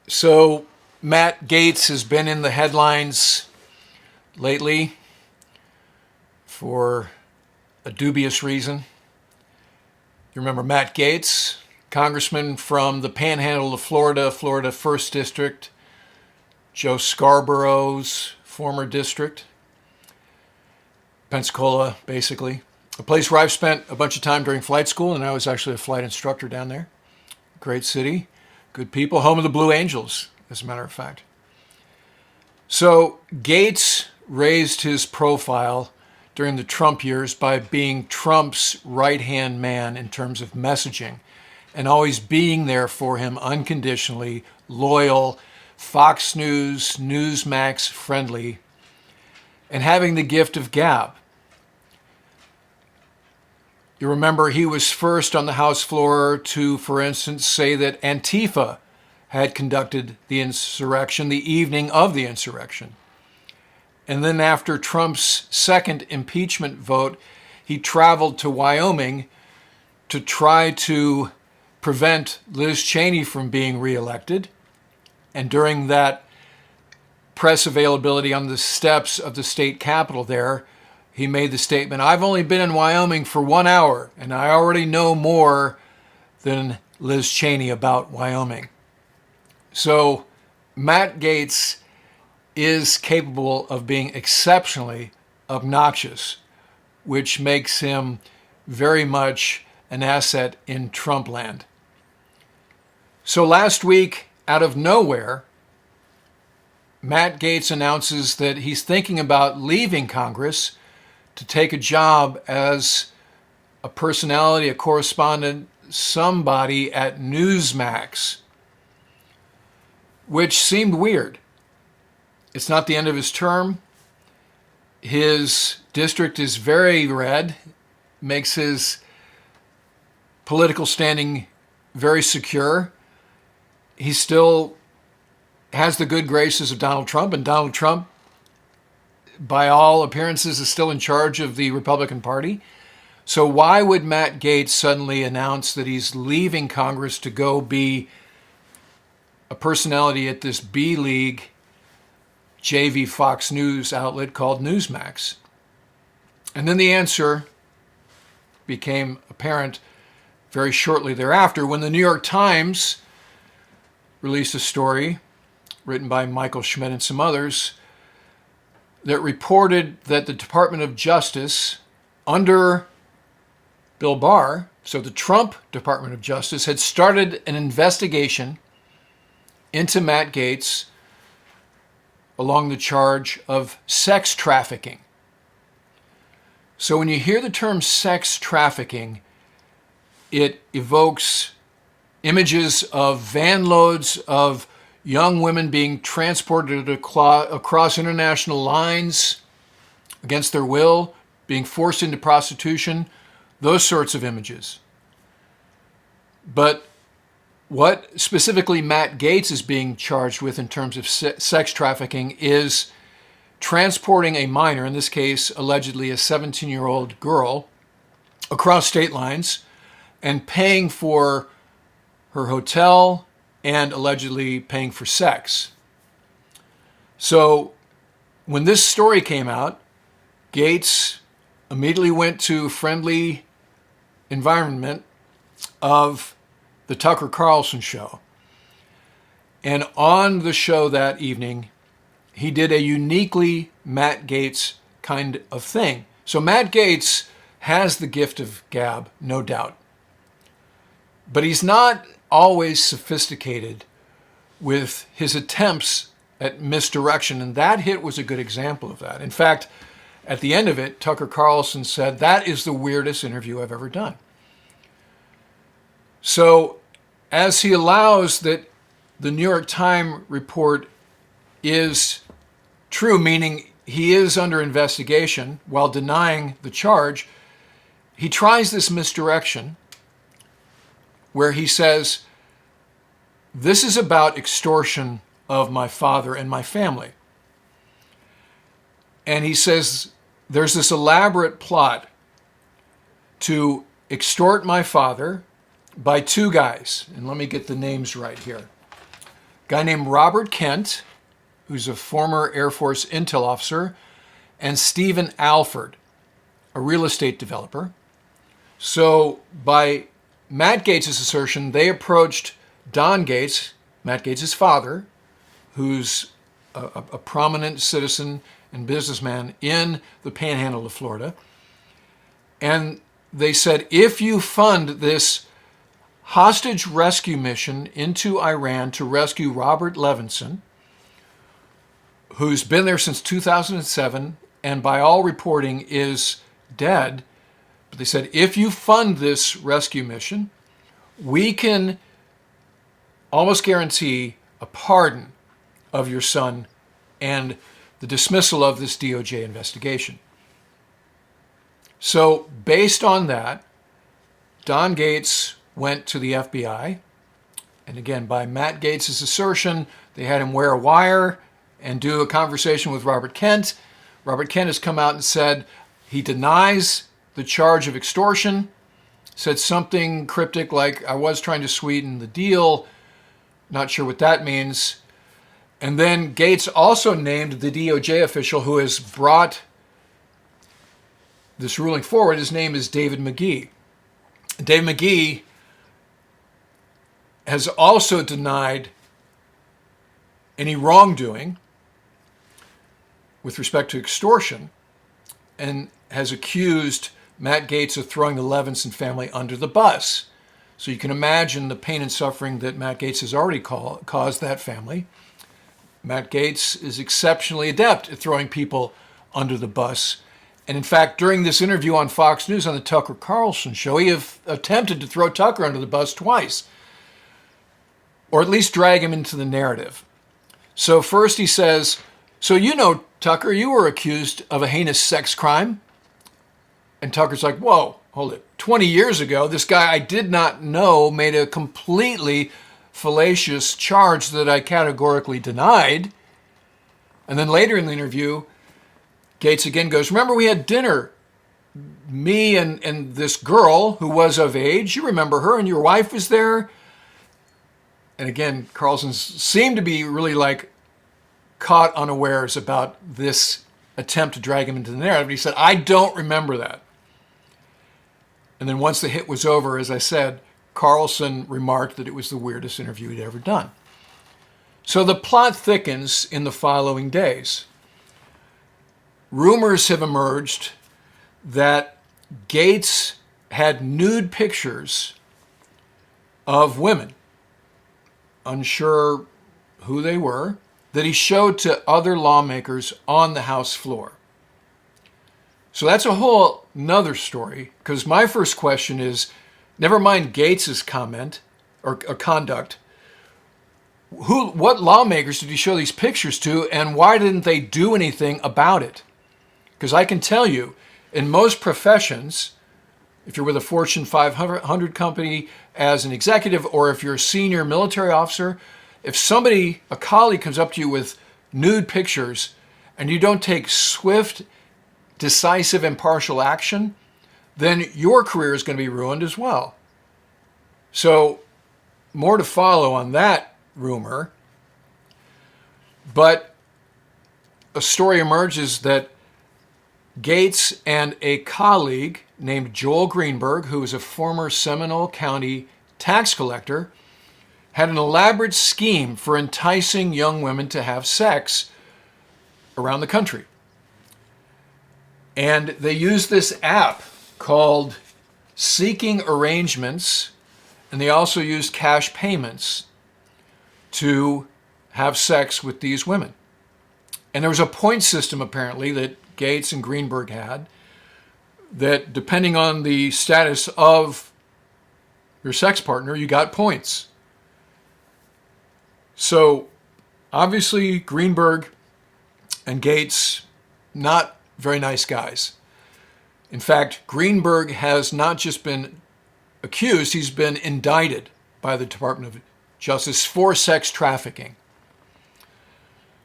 So Matt Gaetz has been in the headlines lately for a dubious reason. You remember Matt Gaetz, congressman from the Panhandle of Florida, Florida 1st District, Joe Scarborough's former district, Pensacola, basically. A place where I've spent a bunch of time during flight school, and I was actually a flight instructor down there. Great city, good people, home of the Blue Angels, as a matter of fact. So Gaetz raised his profile during the Trump years by being Trump's right-hand man in terms of messaging and always being there for him unconditionally, loyal, Fox News, Newsmax friendly, and having the gift of gab. You remember he was first on the House floor to, for instance, say that Antifa had conducted the insurrection the evening of the insurrection. And then after Trump's second impeachment vote, he traveled to Wyoming to try to prevent Liz Cheney from being reelected. And during that press availability on the steps of the state capitol there, he made the statement, "I've only been in Wyoming for 1 hour, and I already know more than Liz Cheney about Wyoming." So Matt Gaetz is capable of being exceptionally obnoxious, which makes him very much an asset in Trump land. So last week, out of nowhere, Matt Gaetz announces that he's thinking about leaving Congress to take a job as a personality, a correspondent, somebody at Newsmax, which seemed weird. It's not the end of his term. His district is very red, makes his political standing very secure. He still has the good graces of Donald Trump, and Donald Trump, by all appearances, is still in charge of the Republican Party. So why would Matt Gaetz suddenly announce that he's leaving Congress to go be a personality at this B-League JV Fox News outlet called Newsmax? And then the answer became apparent very shortly thereafter when the New York Times released a story written by Michael Schmidt and some others that reported that the Department of Justice under Bill Barr, so the Trump Department of Justice, had started an investigation into Matt Gaetz along the charge of sex trafficking. So when you hear the term sex trafficking, it evokes images of van loads of young women being transported across international lines against their will, being forced into prostitution, those sorts of images. But what specifically Matt Gaetz is being charged with in terms of sex trafficking is transporting a minor, in this case allegedly a 17-year-old girl, across state lines and paying for her hotel and allegedly paying for sex. So when this story came out, Gaetz immediately went to friendly environment of the Tucker Carlson show. And on the show that evening, he did a uniquely Matt Gaetz kind of thing. So Matt Gaetz has the gift of gab, no doubt. But he's not always sophisticated with his attempts at misdirection, and that hit was a good example of that. In fact, at the end of it, Tucker Carlson said, "That is the weirdest interview I've ever done." So as he allows that the New York Times report is true, meaning he is under investigation while denying the charge, he tries this misdirection where he says, "This is about extortion of my father and my family." And he says, there's this elaborate plot to extort my father by two guys. And let me get the names right here. guy named Robert Kent, who's a former Air Force intel officer, and Stephen Alford, a real estate developer. So by Matt Gaetz' assertion, they approached Don Gaetz, Matt Gaetz' father, who's a prominent citizen and businessman in the panhandle of Florida. And they said, if you fund this hostage rescue mission into Iran to rescue Robert Levinson, who's been there since 2007 and by all reporting is dead, but they said, if you fund this rescue mission, we can almost guarantee a pardon of your son and the dismissal of this DOJ investigation. So based on that, Don Gaetz went to the FBI. And again, by Matt Gaetz' assertion, they had him wear a wire and do a conversation with Robert Kent. Robert Kent has come out and said he denies the charge of extortion, said something cryptic like, I was trying to sweeten the deal. Not sure what that means. And then Gaetz also named the DOJ official who has brought this ruling forward. His name is David McGee. David McGee has also denied any wrongdoing with respect to extortion and has accused Matt Gaetz of throwing the Levinson family under the bus. So you can imagine the pain and suffering that Matt Gaetz has already caused that family. Matt Gaetz is exceptionally adept at throwing people under the bus. And in fact, during this interview on Fox News on the Tucker Carlson show, he attempted to throw Tucker under the bus twice, or at least drag him into the narrative. So first he says, so you know, Tucker, you were accused of a heinous sex crime. And Tucker's like, whoa, hold it. 20 years ago, this guy I did not know made a completely fallacious charge that I categorically denied. And then later in the interview, Gaetz again goes, remember we had dinner, me and this girl who was of age. You remember her, and your wife was there. And again, Carlson seemed to be really like caught unawares about this attempt to drag him into the narrative. He said, I don't remember that. And then once the hit was over, as I said, Carlson remarked that it was the weirdest interview he'd ever done. So the plot thickens in the following days. Rumors have emerged that Gaetz had nude pictures of women, unsure who they were, that he showed to other lawmakers on the House floor. So that's a whole nother story, because my first question is, never mind Gaetz's comment or conduct, what lawmakers did he show these pictures to, and why didn't they do anything about it? Because I can tell you, in most professions, if you're with a Fortune 500 company as an executive, or if you're a senior military officer, if somebody, a colleague, comes up to you with nude pictures and you don't take swift, decisive, impartial action, then your career is going to be ruined as well. So more to follow on that rumor. But a story emerges that Gaetz and a colleague named Joel Greenberg, who is a former Seminole County tax collector, had an elaborate scheme for enticing young women to have sex around the country. And they used this app called Seeking Arrangements, and they also used cash payments to have sex with these women. And there was a point system, apparently, that Gaetz and Greenberg had, that depending on the status of your sex partner, you got points. So obviously Greenberg and Gaetz, not very nice guys. In fact, Greenberg has not just been accused, he's been indicted by the Department of Justice for sex trafficking.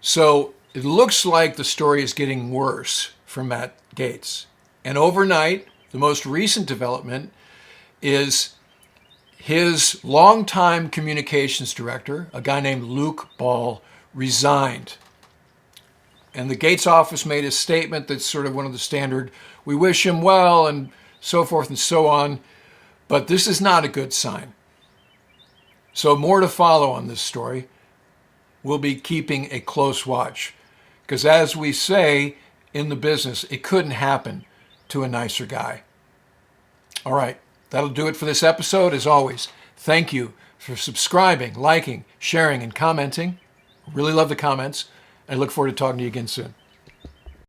So it looks like the story is getting worse for Matt Gaetz. And overnight, the most recent development is his longtime communications director, a guy named Luke Ball, resigned. And the Gaetz office made a statement that's sort of one of the standard, we wish him well and so forth and so on. But this is not a good sign. So more to follow on this story. We'll be keeping a close watch. Because as we say in the business, it couldn't happen to a nicer guy. All right, that'll do it for this episode. As always, thank you for subscribing, liking, sharing, and commenting. Really love the comments. I look forward to talking to you again soon.